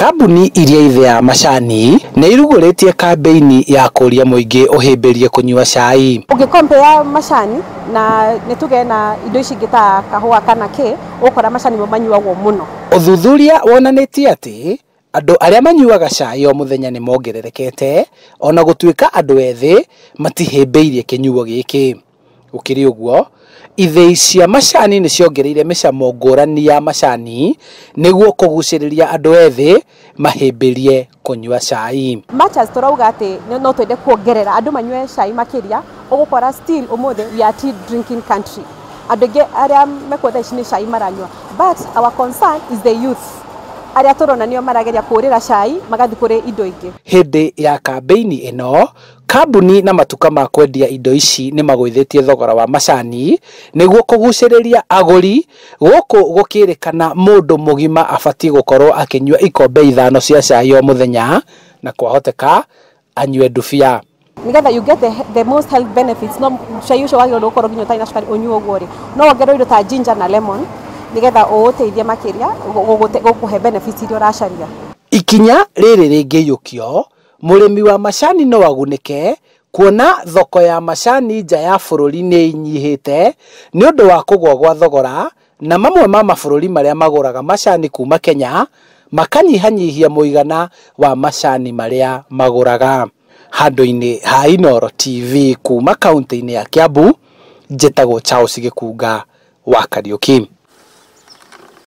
Kambuni iria ithea macani nĩ irugũrĩtie kambeini ya kũria mũingĩ ũhĩmbĩrie kũnyua cai. Ũngĩcompare macani na nĩtuge na indo ici ingĩ ta kahũa kana kĩ, ũkora macani mo manyuagwo mũno. Ũthuthuria wonanĩtie atĩ andũ arĩa manyuaga cai o mũthenya nĩ mongererekete, ona gũtuĩka andũ ethĩ matihĩmbĩirie kĩnyuo gĩkĩ. Gũkĩrĩ ũguo, ithĩi cia macani nĩ ciongereire mĩcamo ngũrani ya macani nĩguo kũgucĩrĩria andũ ethĩ mahĩmbĩrie kũnyua cai. Matches turauga atĩ no twende kuongerera andũ manyue cai makĩria, ũgũkora still ũmũthĩ we are tea drinking country. Andũ aingĩ arĩa mekuo ici nĩ cai maranyua, but our concern is the youth. Arĩa turona nĩo marageria kũrĩra cai magathi kũrĩ indo ingĩ. Hĩndĩ ya kambeini ĩno, kambuni na matuka ma kwendia indo ici nĩ magũithĩtie thogora wa macani nĩguo kũgucĩrĩria agũri, gũkũ gũkĩrĩkana mũndũ mũgima abatie gũkorwo akĩnyua ikombe 5 cia cai o mũthenya na kwahoteka anyue ndubia. Nigetha you get the most health benefits, no cai ucio wagĩrĩirwo gũkorwo nginya ũtarĩ na cukari ũnyue ũguo rĩ, no wongerere indo ta ginger na lemon nigetha ũũteithie makĩria gũkũhe benefits iria ũracaria. Ikinya rĩrĩ rĩngĩiyũkio, mũrĩmi wa macani no agunĩke kuona thoko ya macani nja ya bũrũri nĩ inyihĩte nĩ ũndũ wa kũgũa gwa thogora, na mamwe ma mabũrũri marĩa magũraga macani kuma Kenya makanyihanyihia mũigana wa macani marĩa magũraga. Handũ-inĩ ha Inooro TV kuma kaunti-inĩ ya Kiambu, njĩtagwo Charles Gĩkunga wa Kariũki.